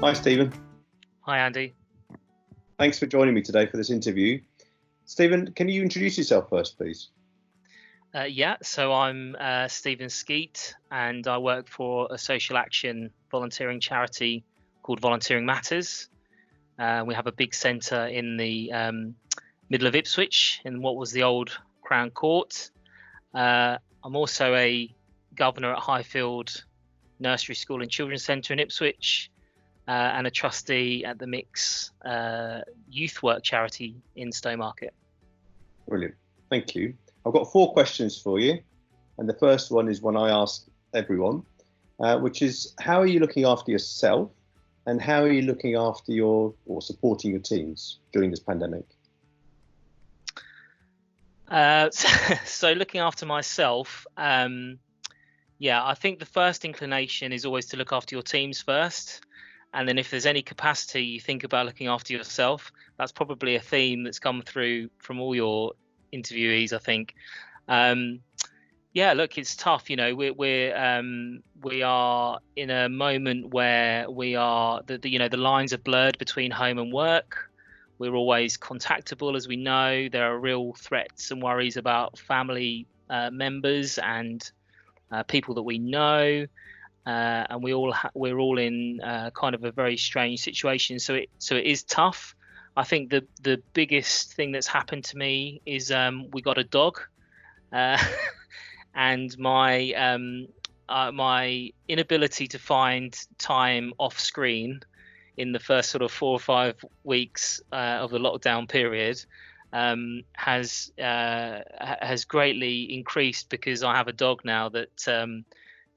Hi, Stephen. Hi, Andy. Thanks for joining me today for this interview. Stephen, can you introduce yourself first, please? So I'm Stephen Skeet, and I work for a social action volunteering charity called Volunteering Matters. We have a big centre in the middle of Ipswich, in what was the old Crown Court. I'm also a governor at Highfield Nursery School and Children's Centre in Ipswich, and a trustee at the Mix Youth Work charity in Stowmarket. Brilliant. Thank you. I've got 4 questions for you. And the first one is one I ask everyone, which is, how are you looking after yourself and how are you looking after or supporting your teams during this pandemic? So looking after myself, I think the first inclination is always to look after your teams first. And then if there's any capacity, you think about looking after yourself. That's probably a theme that's come through from all your interviewees, I think. Look, it's tough. We are in a moment where we are the lines are blurred between home and work. We're always contactable, as we know. There are real threats and worries about family members and people that we know. And we're all in kind of a very strange situation. So it is tough. I think the biggest thing that's happened to me is we got a dog, and my inability to find time off screen in the first sort of 4 or 5 weeks of the lockdown period has greatly increased, because I have a dog now that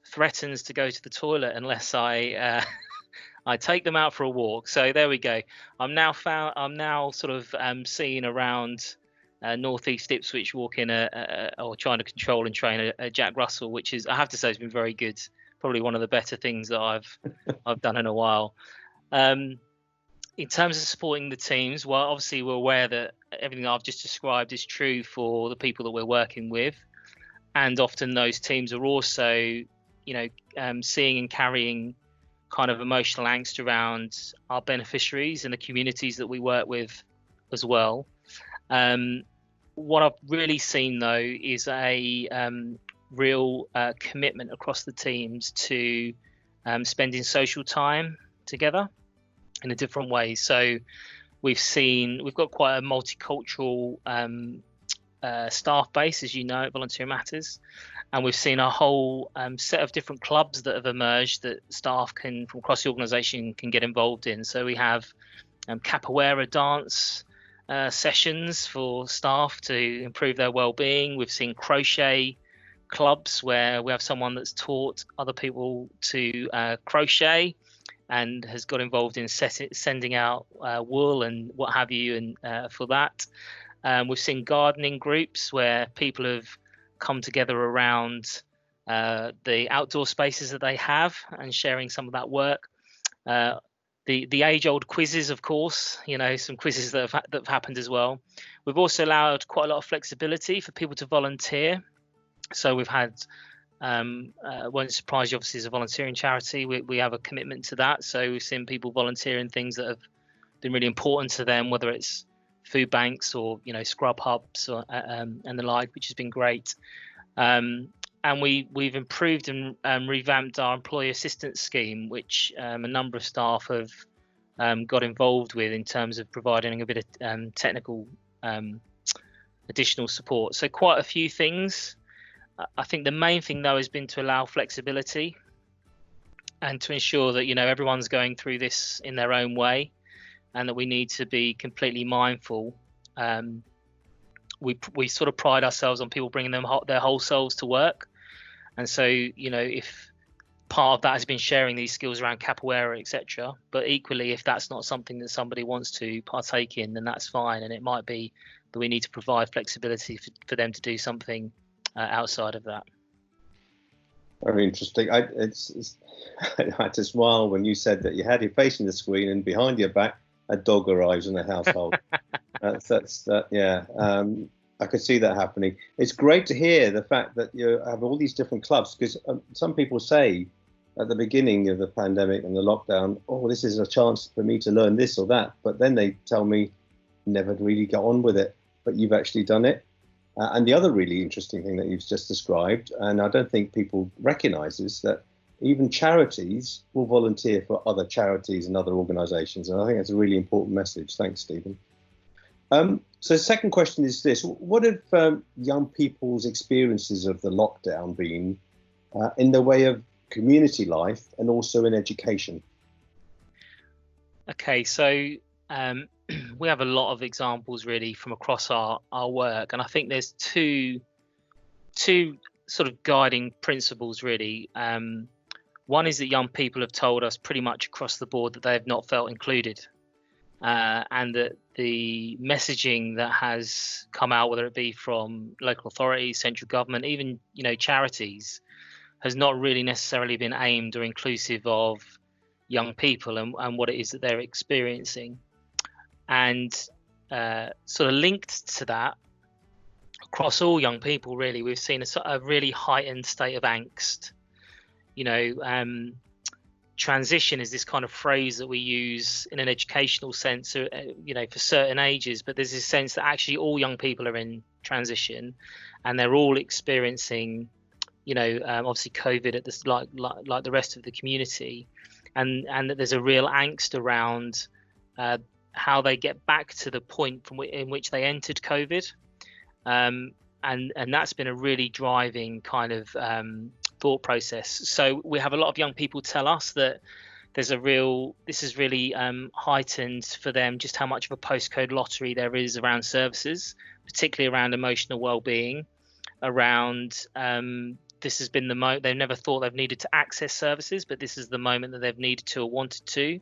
threatens to go to the toilet unless I take them out for a walk. So there we go. I'm now sort of seen around northeast Ipswich walking or trying to control and train a Jack Russell, which is, I have to say, has been very good. Probably one of the better things that I've done in a while. In terms of supporting the teams, well, obviously we're aware that everything I've just described is true for the people that we're working with, and often those teams are also seeing and carrying kind of emotional angst around our beneficiaries and the communities that we work with as well. What I've really seen, though, is a real commitment across the teams to spending social time together in a different way. So we've got quite a multicultural staff base, as you know, at Volunteer Matters. And we've seen a whole set of different clubs that have emerged that staff from across the organisation can get involved in. So we have capoeira dance sessions for staff to improve their well-being. We've seen crochet clubs where we have someone that's taught other people to crochet and has got involved in sending out wool and what have you, and for that. We've seen gardening groups where people have come together around the outdoor spaces that they have and sharing some of that work. The age-old quizzes, of course, some quizzes that have happened as well. We've also allowed quite a lot of flexibility for people to volunteer. So we've had, won't surprise you, obviously, as a volunteering charity, we have a commitment to that. So we've seen people volunteer in things that have been really important to them, whether it's food banks or scrub hubs and the like, which has been great. And we've improved and revamped our employee assistance scheme, which a number of staff have got involved with in terms of providing a bit of technical additional support. So quite a few things. I think the main thing, though, has been to allow flexibility and to ensure that everyone's going through this in their own way, and that we need to be completely mindful. We sort of pride ourselves on people bringing their whole selves to work, and so if part of that has been sharing these skills around capoeira, etc., but equally, if that's not something that somebody wants to partake in, then that's fine, and it might be that we need to provide flexibility for them to do something outside of that. Very interesting. I had to smile when you said that you had your face in the screen and behind your back a dog arrives in the household. I could see that happening. It's great to hear the fact that you have all these different clubs, because some people say at the beginning of the pandemic and the lockdown, oh, this is a chance for me to learn this or that. But then they tell me, never really got on with it, but you've actually done it. And the other really interesting thing that you've just described, and I don't think people recognise this, that even charities will volunteer for other charities and other organisations. And I think that's a really important message. Thanks, Stephen. So the second question is this. What have young people's experiences of the lockdown been in the way of community life and also in education? Okay, so we have a lot of examples really from across our work, and I think there's two sort of guiding principles really. One is that young people have told us pretty much across the board that they have not felt included, and that the messaging that has come out, whether it be from local authorities, central government, even charities, has not really necessarily been aimed or inclusive of young people and what it is that they're experiencing. And sort of linked to that, across all young people really, we've seen a really heightened state of angst. Transition is this kind of phrase that we use in an educational sense, for certain ages, but there's this sense that actually all young people are in transition, and they're all experiencing, obviously COVID at this like the rest of the community, and that there's a real angst around how they get back to the point in which they entered COVID, and that's been a really driving kind of thought process. So we have a lot of young people tell us that this is really heightened for them just how much of a postcode lottery there is around services, particularly around emotional well-being, around this has been the moment they've never thought they've needed to access services, but this is the moment that they've needed to or wanted to.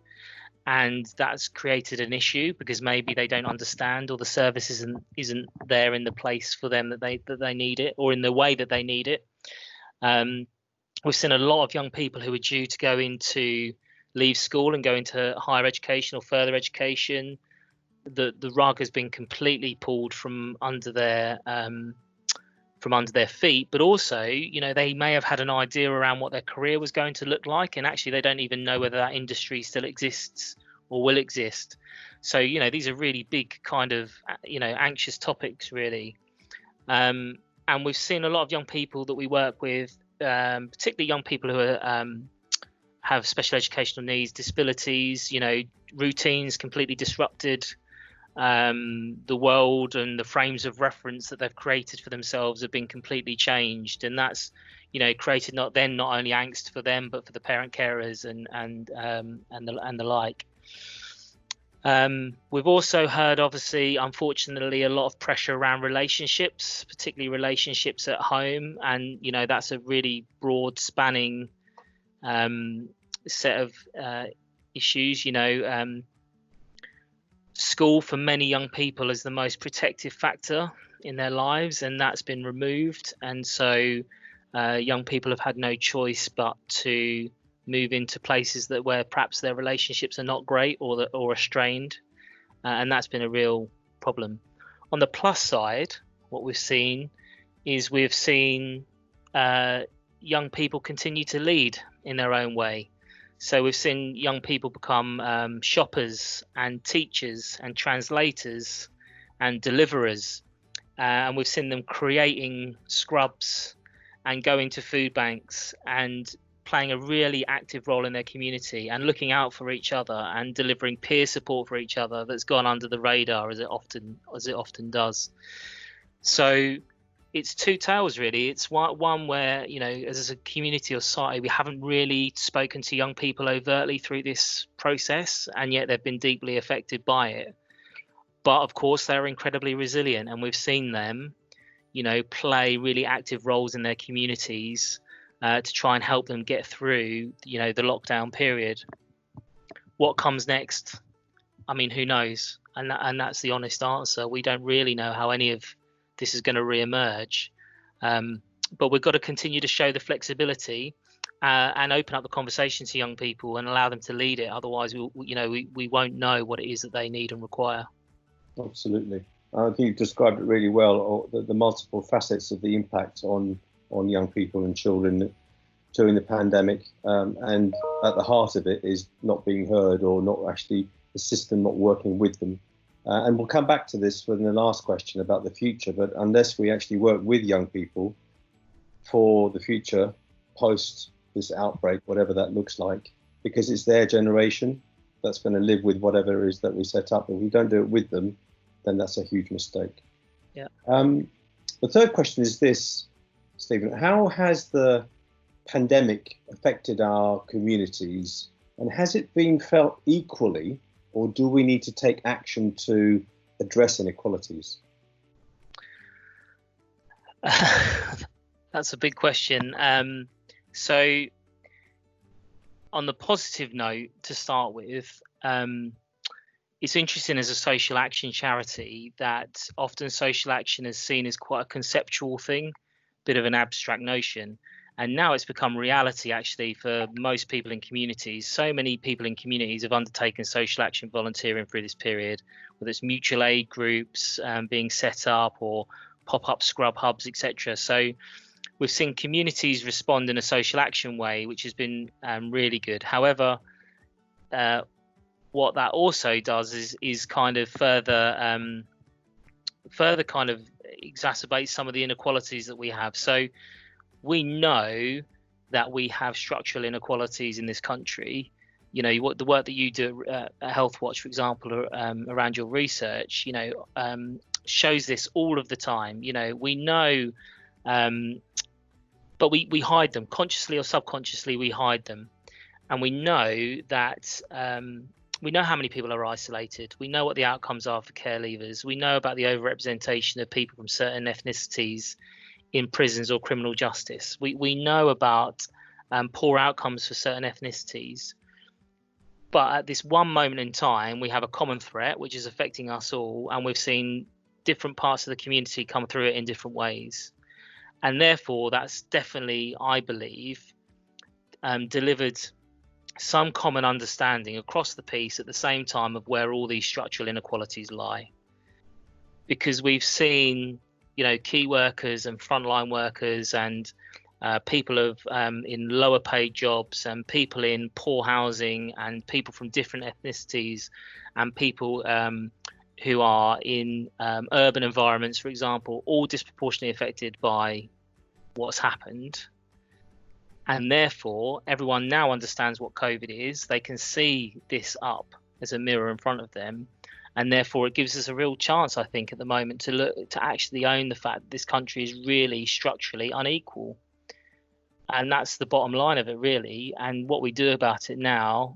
And that's created an issue because maybe they don't understand, or the service isn't there in the place for them that they need it, or in the way that they need it. We've seen a lot of young people who are due to leave school and go into higher education or further education. The rug has been completely pulled from under their feet, but also, they may have had an idea around what their career was going to look like, and actually they don't even know whether that industry still exists or will exist. So, these are really big kind of, anxious topics really. And we've seen a lot of young people that we work with, particularly young people who are, have special educational needs, disabilities, routines completely disrupted. The world and the frames of reference that they've created for themselves have been completely changed, and that's created not only angst for them but for the parent carers and the like. We've also heard, obviously, unfortunately, a lot of pressure around relationships, particularly relationships at home, and that's a really broad spanning set of issues. School for many young people is the most protective factor in their lives, and that's been removed, and so young people have had no choice but to move into places where perhaps their relationships are not great or strained, and that's been a real problem. On the plus side, what we've seen is young people continue to lead in their own way. So we've seen young people become shoppers and teachers and translators and deliverers, and we've seen them creating scrubs and going to food banks and playing a really active role in their community and looking out for each other and delivering peer support for each other that's gone under the radar as it often does. So it's two tales really. It's one where, as a community or society, we haven't really spoken to young people overtly through this process, and yet they've been deeply affected by it. But of course they're incredibly resilient, and we've seen them play really active roles in their communities to try and help them get through the lockdown period. What comes next? I mean, who knows? And that's the honest answer. We don't really know how any of this is going to re-emerge, but we've got to continue to show the flexibility and open up the conversation to young people and allow them to lead it. Otherwise, we won't know what it is that they need and require. Absolutely. I think you've described it really well, or the multiple facets of the impact on young people and children. during the pandemic, and at the heart of it is not being heard, or not actually the system not working with them. And we'll come back to this in the last question about the future, but unless we actually work with young people for the future post this outbreak, whatever that looks like, because it's their generation that's going to live with whatever it is that we set up. If we don't do it with them, then that's a huge mistake. Yeah. The third question is this, Stephen: how has the pandemic affected our communities, and has it been felt equally, or do we need to take action to address inequalities? That's a big question. So on the positive note, to start with, it's interesting as a social action charity that often social action is seen as quite a conceptual thing, bit of an abstract notion. And now it's become reality, actually, for most people in communities. So many people in communities have undertaken social action volunteering through this period, whether it's mutual aid groups being set up, or pop-up scrub hubs, etc. So we've seen communities respond in a social action way, which has been really good. However, what that also does is kind of further kind of exacerbate some of the inequalities that we have. So we know that we have structural inequalities in this country. You know, what the work that you do at Health Watch, for example, around your research, you know, shows this all of the time. You know, we know, but we hide them consciously or subconsciously. We hide them, and we know that we know how many people are isolated. We know what the outcomes are for care leavers. We know about the overrepresentation of people from certain ethnicities in prisons or criminal justice. We know about poor outcomes for certain ethnicities. But at this one moment in time, we have a common threat which is affecting us all, and we've seen different parts of the community come through it in different ways. And therefore, that's definitely, I believe, delivered some common understanding across the piece at the same time of where all these structural inequalities lie. Because we've seen, you know, key workers and frontline workers and people in lower paid jobs, and people in poor housing, and people from different ethnicities, and people who are in urban environments, for example, all disproportionately affected by what's happened. And therefore, everyone now understands what COVID is. They can see this up as a mirror in front of them. And therefore, it gives us a real chance, I think, at the moment to actually own the fact that this country is really structurally unequal. And that's the bottom line of it, really. And what we do about it now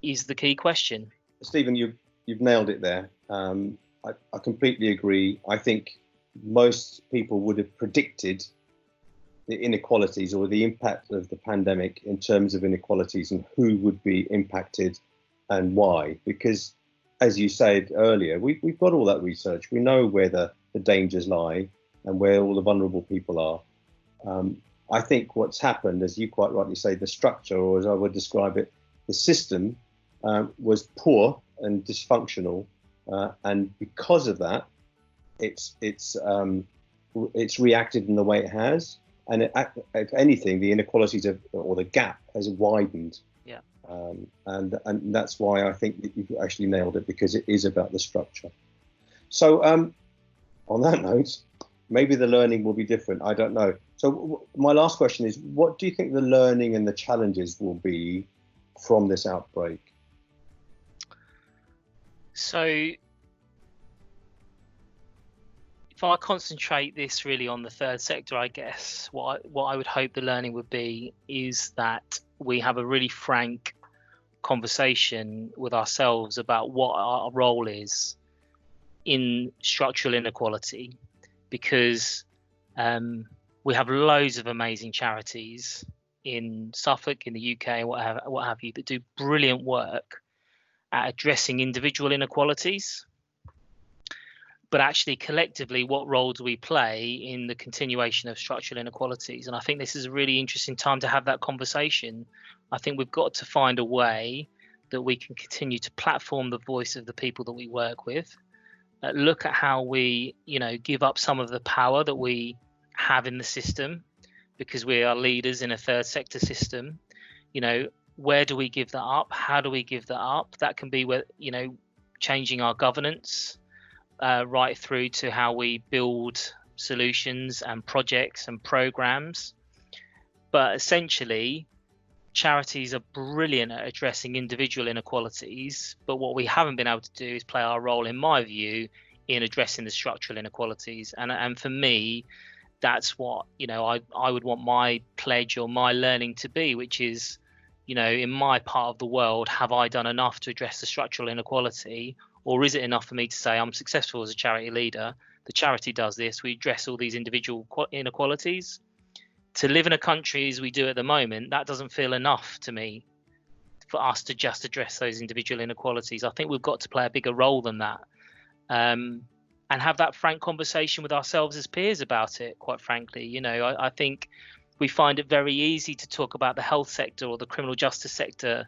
is the key question. Stephen, you've nailed it there. I completely agree. I think most people would have predicted the inequalities or the impact of the pandemic in terms of inequalities and who would be impacted and why. Because, as you said earlier, we've got all that research. We know where the dangers lie and where all the vulnerable people are. I think what's happened, as you quite rightly say, the structure, or as I would describe it, the system was poor and dysfunctional, and because of that, it's reacted in the way it has. And if anything, the inequalities or the gap has widened. Yeah. And that's why I think that you've actually nailed it, because it is about the structure. So on that note, maybe the learning will be different. I don't know. So my last question is, what do you think the learning and the challenges will be from this outbreak? So if I concentrate this really on the third sector, I guess what I would hope the learning would be is that we have a really frank conversation with ourselves about what our role is in structural inequality, because we have loads of amazing charities in Suffolk, in the UK, what have you, that do brilliant work at addressing individual inequalities. But actually, collectively, what role do we play in the continuation of structural inequalities? And I think this is a really interesting time to have that conversation. I think we've got to find a way that we can continue to platform the voice of the people that we work with, look at how we, give up some of the power that we have in the system, because we are leaders in a third sector system. Where do we give that up? How do we give that up? That can be where, changing our governance, right through to how we build solutions and projects and programs. But essentially, charities are brilliant at addressing individual inequalities, but what we haven't been able to do is play our role, in my view, in addressing the structural inequalities. And for me, that's what I would want my pledge or my learning to be, which is, in my part of the world, have I done enough to address the structural inequality, or is it enough for me to say I'm successful as a charity leader, the charity does this, we address all these individual inequalities? To live in a country as we do at the moment, that doesn't feel enough to me for us to just address those individual inequalities. I think we've got to play a bigger role than that, and have that frank conversation with ourselves as peers about it, quite frankly. I think we find it very easy to talk about the health sector or the criminal justice sector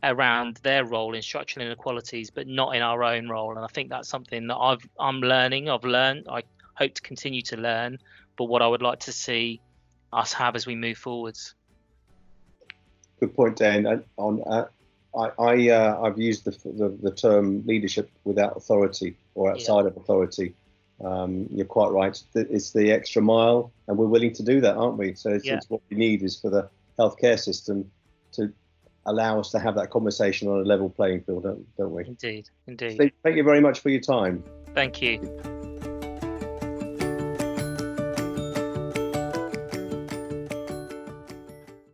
around their role in structural inequalities, but not in our own role. And I think that's something that I've learned, I hope to continue to learn, but what I would like to see us have as we move forwards. Good point, Dan. I've used the term leadership without authority or outside of authority. You're quite right. It's the extra mile, and we're willing to do that, aren't we? So it's what we need is for the healthcare system to allow us to have that conversation on a level playing field, don't we? Indeed. Steve, thank you very much for your time. Thank you.